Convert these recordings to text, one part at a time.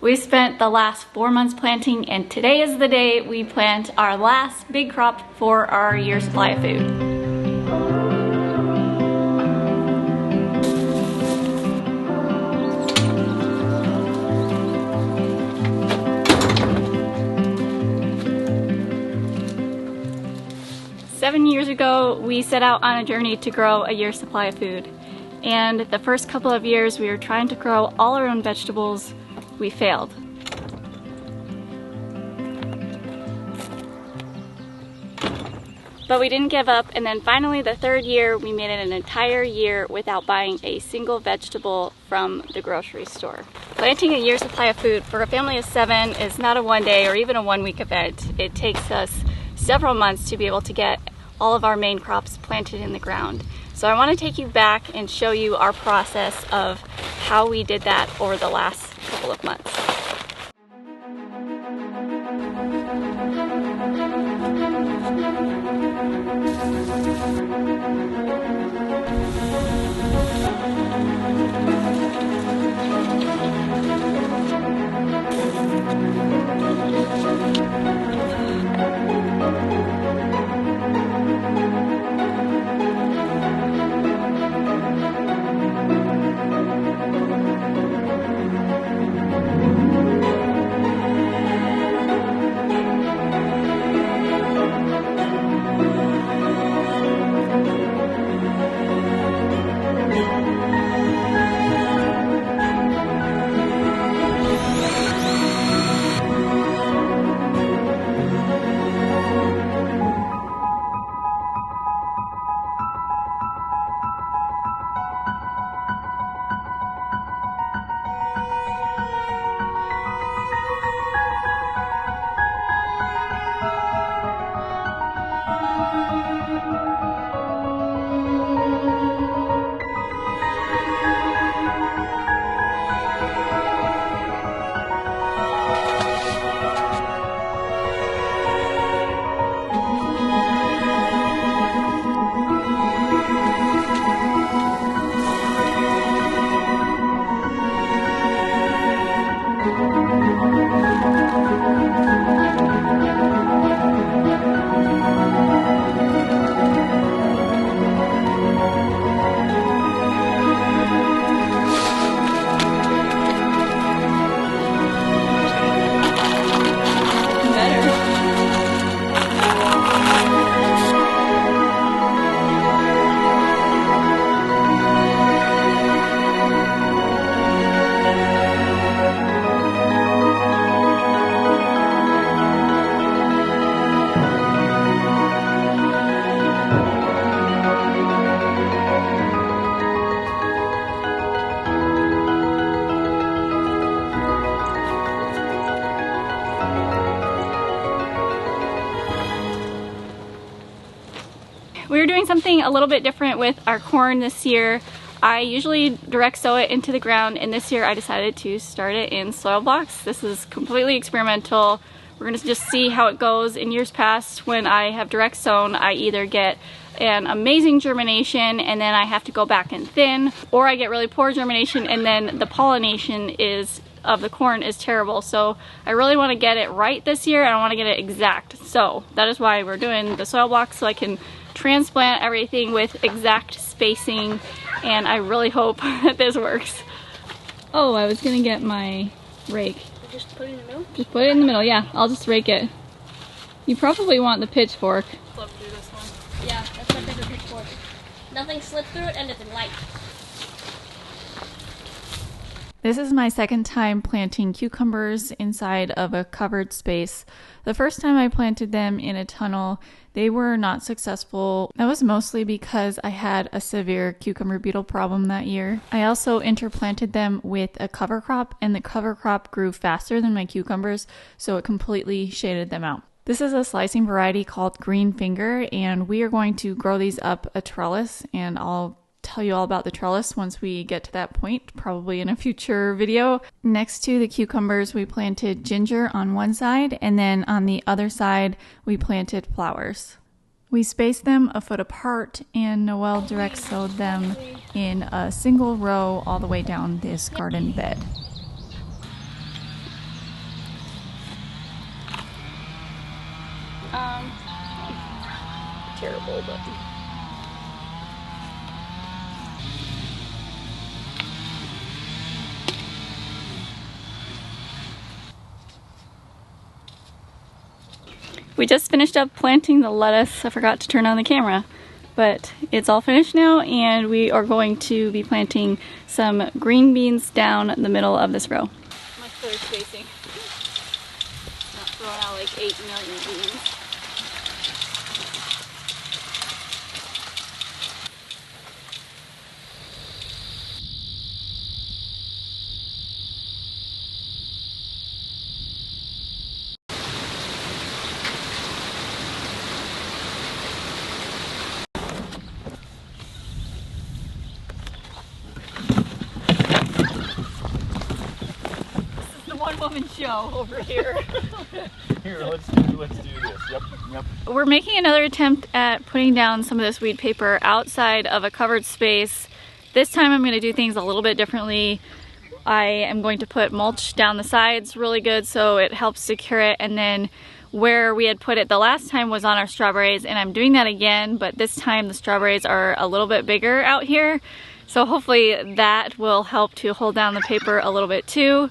We spent the last 4 months planting, and today is the day we plant our last big crop for our year's supply of food. Seven years ago, we set out on a journey to grow a year's supply of food. And the first couple of years we were trying to grow all our own vegetables. We failed. But we didn't give up, and then finally the third year we made it an entire year without buying a single vegetable from the grocery store. Planting a year's supply of food for a family of 7 is not a one-day or even a one-week event. It takes us several months to be able to get all of our main crops planted in the ground. So I want to take you back and show you our process of how we did that over the last couple of months. We're doing something a little bit different with our corn this year. I usually direct sow it into the ground, and this year I decided to start it in soil blocks. This is completely experimental. We're going to just see how it goes. In years past, when I have direct sown, I either get an amazing germination and then I have to go back and thin, or I get really poor germination and then the pollination of the corn is terrible. So I really want to get it right this year, and I want to get it exact. So that is why we're doing the soil blocks, so I can transplant everything with exact spacing, and I really hope that this works. Oh, I was gonna get my rake. Just put it in the middle? Just put it in the middle, yeah. I'll just rake it. You probably want the pitchfork. Flip through this one. Yeah, that's my bigger pitchfork. Nothing slipped through it and it's light. This is my second time planting cucumbers inside of a covered space. The first time I planted them in a tunnel, they were not successful. That was mostly because I had a severe cucumber beetle problem that year. I also interplanted them with a cover crop, and the cover crop grew faster than my cucumbers, so it completely shaded them out. This is a slicing variety called Green Finger, and we are going to grow these up a trellis, and I'll tell you all about the trellis once we get to that point, probably in a future video. Next to the cucumbers, we planted ginger on one side, and then on the other side, we planted flowers. We spaced them a foot apart, and Noelle direct sowed them in a single row all the way down this garden bed. Terrible, but. We just finished up planting the lettuce. I forgot to turn on the camera, but it's all finished now, and we are going to be planting some green beans down the middle of this row. My third spacing. Not throwing out like 8 million beans. One-woman show over here. Here, let's do this. Yep. We're making another attempt at putting down some of this weed paper outside of a covered space. This time I'm going to do things a little bit differently. I am going to put mulch down the sides really good so it helps secure it, and then where we had put it the last time was on our strawberries, and I'm doing that again, but this time the strawberries are a little bit bigger out here, so hopefully that will help to hold down the paper a little bit too.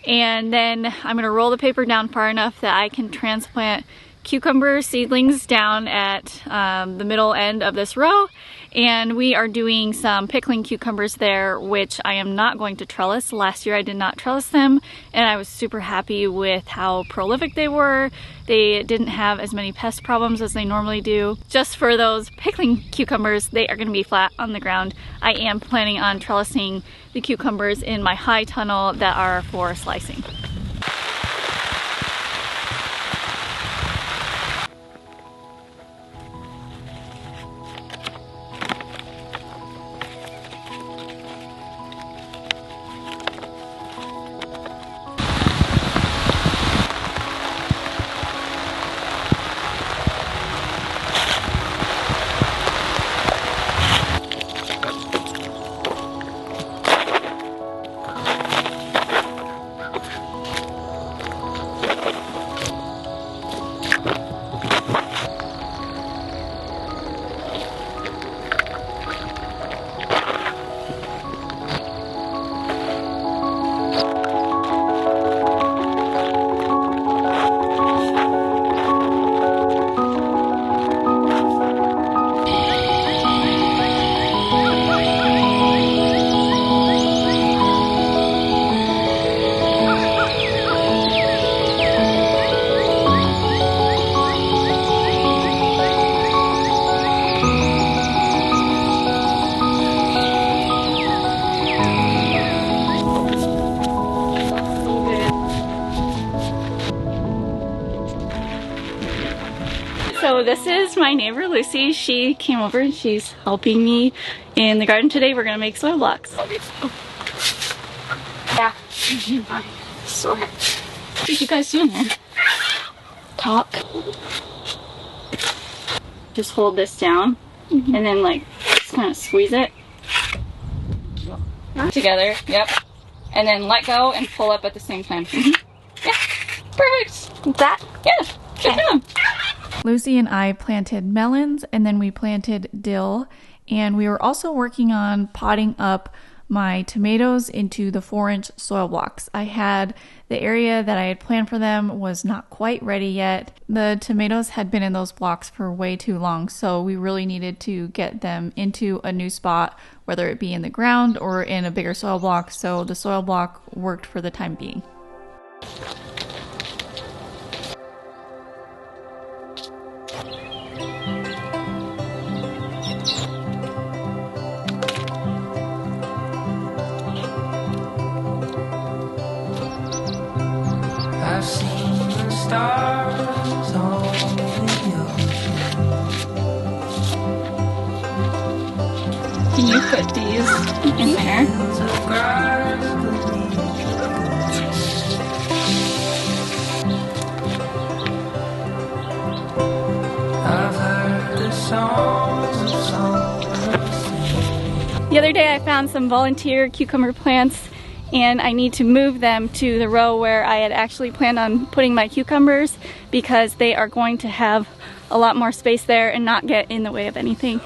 And then I'm going to roll the paper down far enough that I can transplant cucumber seedlings down at the middle end of this row. And we are doing some pickling cucumbers there, which I am not going to trellis. Last year I did not trellis them, and I was super happy with how prolific they were. They didn't have as many pest problems as they normally do. Just for those pickling cucumbers, they are going to be flat on the ground. I am planning on trellising the cucumbers in my high tunnel that are for slicing. So this is my neighbor Lucy. She came over and she's helping me in the garden today. We're gonna make soil blocks. Yeah. Sorry. What are you guys doing there? Talk. Just hold this down and then like just kind of squeeze it together. Yep. And then let go and pull up at the same time. Yeah. Perfect. That? Yeah. Good job. Lucy and I planted melons, and then we planted dill, and we were also working on potting up my tomatoes into the 4-inch soil blocks. I had the area that I had planned for them was not quite ready yet. The tomatoes had been in those blocks for way too long, so we really needed to get them into a new spot, whether it be in the ground or in a bigger soil block, so the soil block worked for the time being. I've seen the stars on the ocean. Can you put these in there? Fields of grass I've heard the songs of summer. The other day I found some volunteer cucumber plants and I need to move them to the row where I had actually planned on putting my cucumbers because they are going to have a lot more space there and not get in the way of anything.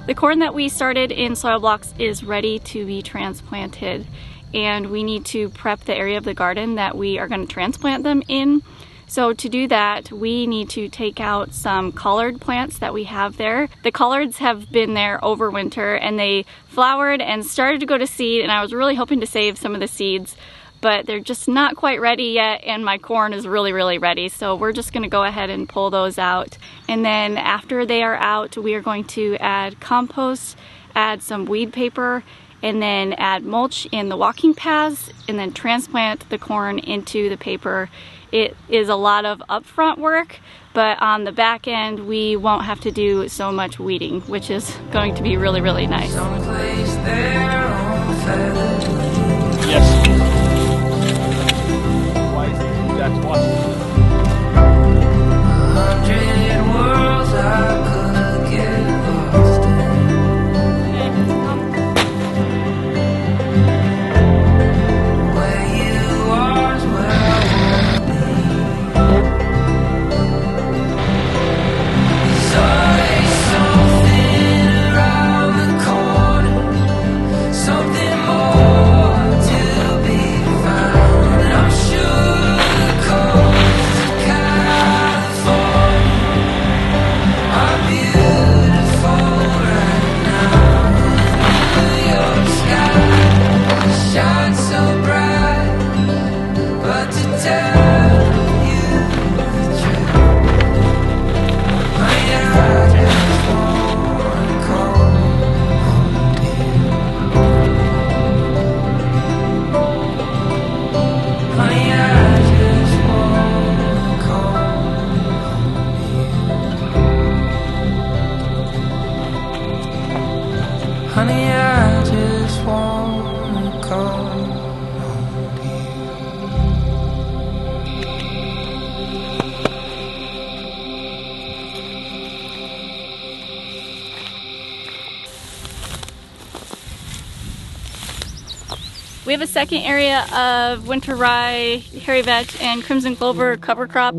The corn that we started in soil blocks is ready to be transplanted, and we need to prep the area of the garden that we are going to transplant them in. So to do that, we need to take out some collard plants that we have there. The collards have been there over winter and they flowered and started to go to seed, and I was really hoping to save some of the seeds, but they're just not quite ready yet, and my corn is really ready. So we're just gonna go ahead and pull those out. And then after they are out, we are going to add compost, add some weed paper, and then add mulch in the walking paths, and then transplant the corn into the paper. It is a lot of upfront work, but on the back end, we won't have to do so much weeding, which is going to be really nice. Yes. That's what. 100 worlds I could get lost in. Where you are is where I wanna be. There's always something around the corner, something more to be found. And I'm sure the coast of California are beautiful right now. New York sky shines so bright, but to tell you the truth, I just wanna call on you. Honey, I just wanna call on you. Honey, I just wanna call on you. We have a second area of winter rye, hairy vetch, and crimson clover cover crop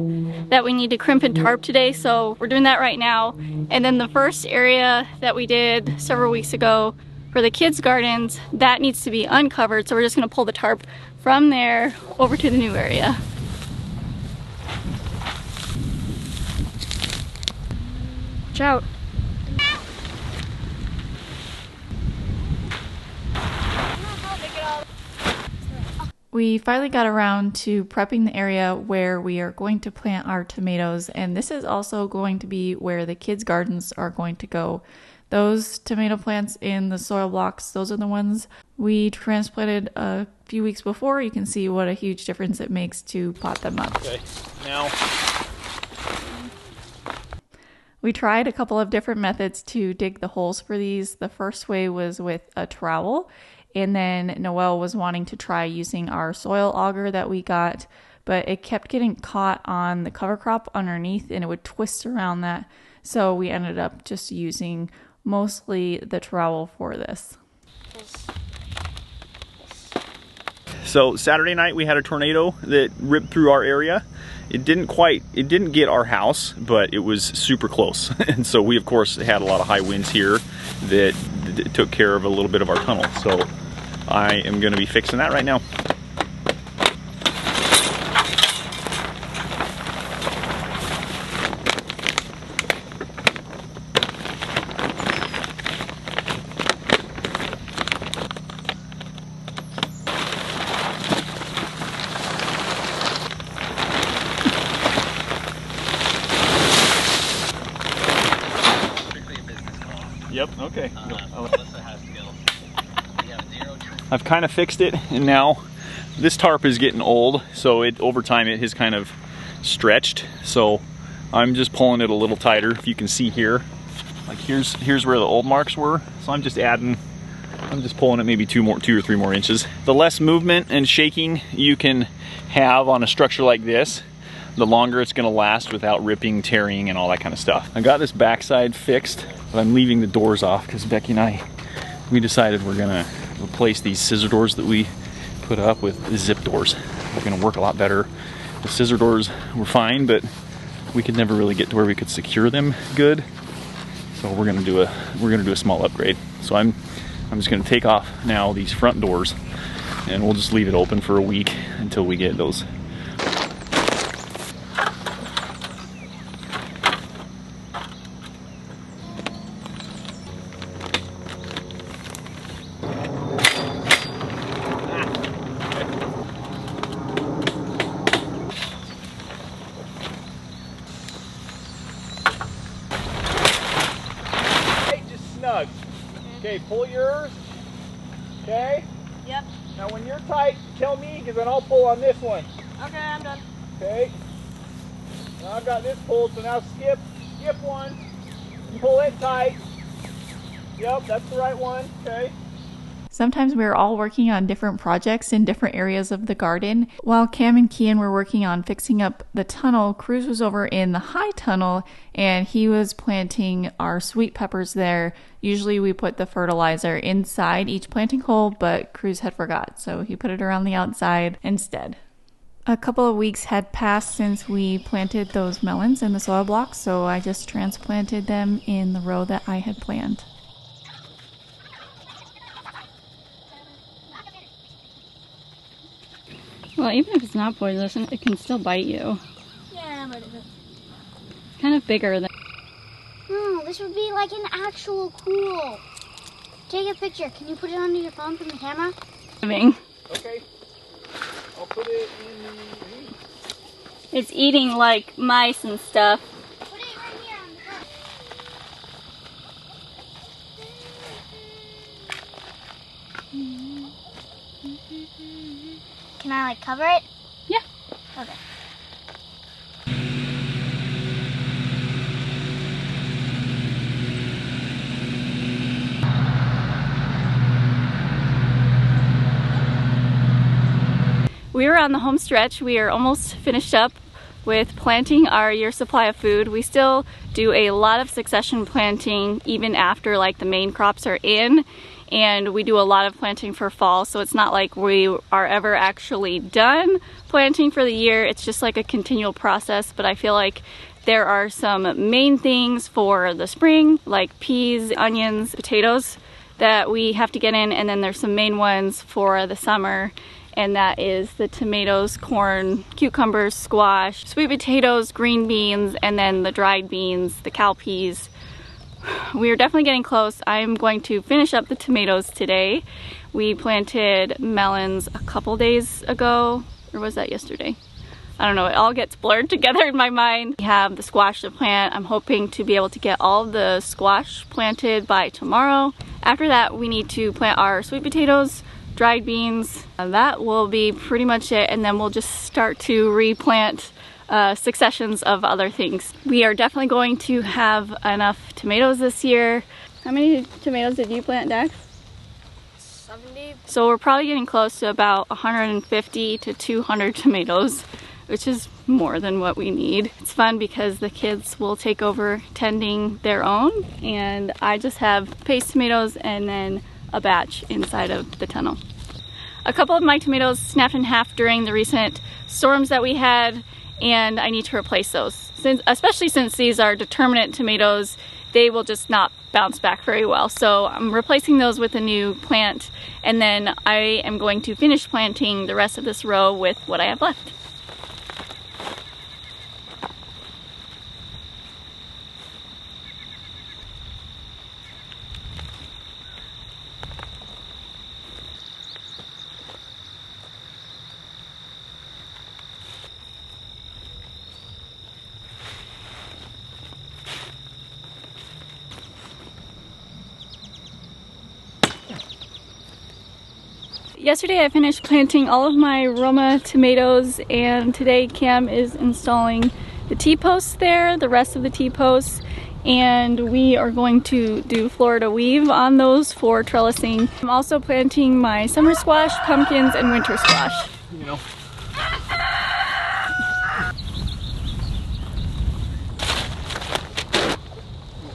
that we need to crimp and tarp today, so we're doing that right now. And then the first area that we did several weeks ago for the kids' gardens, that needs to be uncovered, so we're just gonna pull the tarp from there over to the new area. Watch out. We finally got around to prepping the area where we are going to plant our tomatoes, and this is also going to be where the kids' gardens are going to go. Those tomato plants in the soil blocks, those are the ones we transplanted a few weeks before. You can see what a huge difference it makes to pot them up. Okay, now. We tried a couple of different methods to dig the holes for these. The first way was with a trowel, and then Noelle was wanting to try using our soil auger that we got, but it kept getting caught on the cover crop underneath and it would twist around that. So we ended up just using mostly the trowel for this. So Saturday night we had a tornado that ripped through our area. It didn't get our house, but it was super close. And so we of course had a lot of high winds here that took care of a little bit of our tunnel. So I am going to be fixing that right now. Okay. Melissa has skills. We have 0 training. I've kind of fixed it, and now this tarp is getting old, so over time it has kind of stretched. So I'm just pulling it a little tighter. If you can see here, like here's where the old marks were. So I'm just pulling it maybe 2 or 3 more inches. The less movement and shaking you can have on a structure like this, the longer it's gonna last without ripping, tearing, and all that kind of stuff. I got this backside fixed, but I'm leaving the doors off because Becky and I, we decided we're gonna replace these scissor doors that we put up with zip doors. They're gonna work a lot better. The scissor doors were fine, but we could never really get to where we could secure them good. So we're gonna do a small upgrade. So I'm just gonna take off now these front doors, and we'll just leave it open for a week until we get those. Snug. Okay, pull yours. Okay? Yep. Now when you're tight, tell me, because then I'll pull on this one. Okay, I'm done. Okay? Now I've got this pulled, so now skip one. Pull it tight. Yep, that's the right one. Okay? Sometimes we were all working on different projects in different areas of the garden. While Cam and Kian were working on fixing up the tunnel, Cruz was over in the high tunnel and he was planting our sweet peppers there. Usually we put the fertilizer inside each planting hole, but Cruz had forgot, so he put it around the outside instead. A couple of weeks had passed since we planted those melons in the soil blocks, so I just transplanted them in the row that I had planned. Well, even if it's not poisonous, it can still bite you. Yeah, but it's Kind of bigger than... No, this would be like an actual pool. Take a picture. Can you put it onto your phone from the camera? living. Okay. I'll put it in the... It's eating like mice and stuff. Put it right here on the front. Can I like cover it? Yeah. Okay. We are on the home stretch. We are almost finished up with planting our year supply of food. We still do a lot of succession planting even after like the main crops are in, and we do a lot of planting for fall, so it's not like we are ever actually done planting for the year. It's just like a continual process, but I feel like there are some main things for the spring, like peas, onions, potatoes that we have to get in, and then there's some main ones for the summer, and that is the tomatoes, corn, cucumbers, squash, sweet potatoes, green beans, and then the dried beans, the cowpeas. We are definitely getting close. I'm going to finish up the tomatoes today. We planted melons a couple days ago, or was that yesterday? I don't know, it all gets blurred together in my mind. We have the squash to plant. I'm hoping to be able to get all the squash planted by tomorrow. After that, we need to plant our sweet potatoes, dried beans. That will be pretty much it, and then we'll just start to replant successions of other things. We are definitely going to have enough tomatoes this year. How many tomatoes did you plant, Dax? 70. So we're probably getting close to about 150 to 200 tomatoes, which is more than what we need. It's fun because the kids will take over tending their own, and I just have paste tomatoes and then a batch inside of the tunnel. A couple of my tomatoes snapped in half during the recent storms that we had, and I need to replace those. Especially since these are determinate tomatoes, they will just not bounce back very well. So I'm replacing those with a new plant, and then I am going to finish planting the rest of this row with what I have left. Yesterday I finished planting all of my Roma tomatoes, and today Cam is installing the T-posts there, the rest of the T-posts, and we are going to do Florida weave on those for trellising. I'm also planting my summer squash, pumpkins, and winter squash. You know.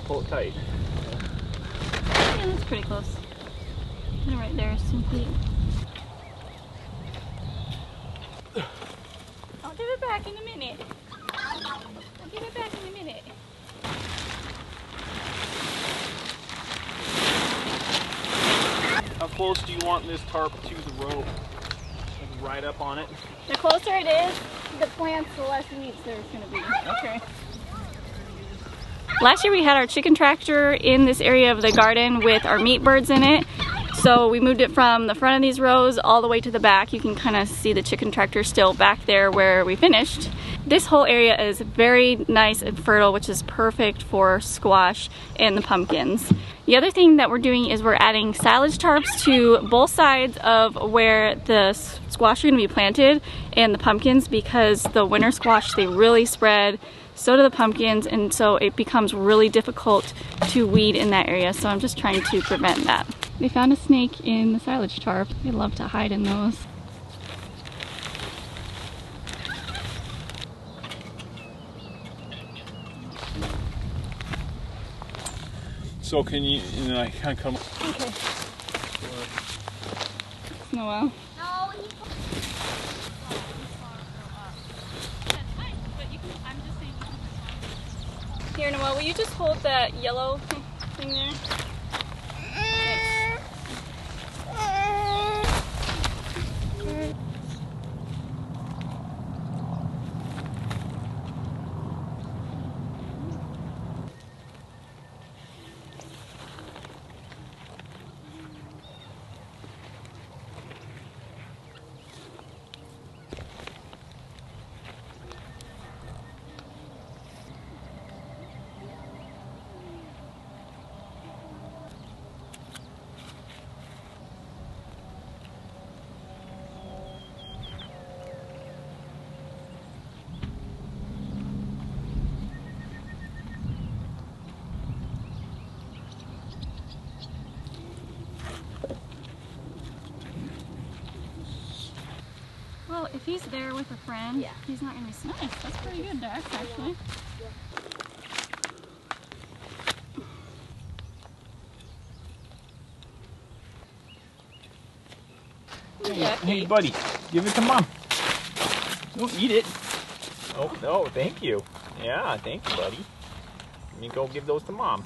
Pull it tight. Yeah, that's pretty close. And right there is some feet. I'll give it back in a minute. I'll give it back in a minute. How close do you want this tarp to the rope? Like right up on it? The closer it is to the plants, the less weeds there's going to be. Okay. Last year we had our chicken tractor in this area of the garden with our meat birds in it. So we moved it from the front of these rows all the way to the back. You can kind of see the chicken tractor still back there where we finished. This whole area is very nice and fertile, which is perfect for squash and the pumpkins. The other thing that we're doing is we're adding silage tarps to both sides of where the squash are going to be planted and the pumpkins, because the winter squash, they really spread, so do the pumpkins, and so it becomes really difficult to weed in that area. So I'm just trying to prevent that. They found a snake in the silage tarp. They love to hide in those. So can you, and then I kind of come. Okay. Noel. No, he Here, Noel, will you just hold that yellow thing there? Well, if he's there with a friend, yeah, he's not going to be nice. That's pretty good, Dax, actually. Hey, buddy, give it to Mom. Don't eat it. Oh, no, thank you. Yeah, thank you, buddy. Let me go give those to Mom.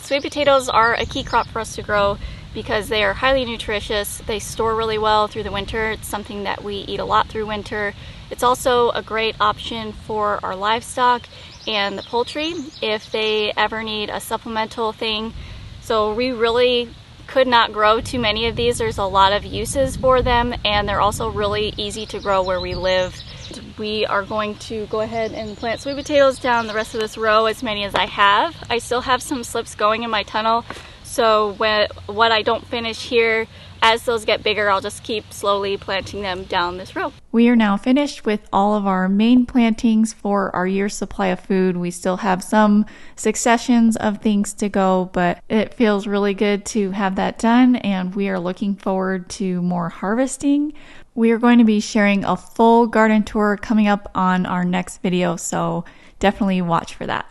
Sweet potatoes are a key crop for us to grow because they are highly nutritious. They store really well through the winter. It's something that we eat a lot through winter. It's also a great option for our livestock and the poultry if they ever need a supplemental thing. So we really could not grow too many of these. There's a lot of uses for them, and they're also really easy to grow where we live. We are going to go ahead and plant sweet potatoes down the rest of this row, as many as I have. I still have some slips going in my tunnel, so what I don't finish here, as those get bigger, I'll just keep slowly planting them down this row. We are now finished with all of our main plantings for our year's supply of food. We still have some successions of things to go, but it feels really good to have that done, and we are looking forward to more harvesting. We are going to be sharing a full garden tour coming up on our next video, so definitely watch for that.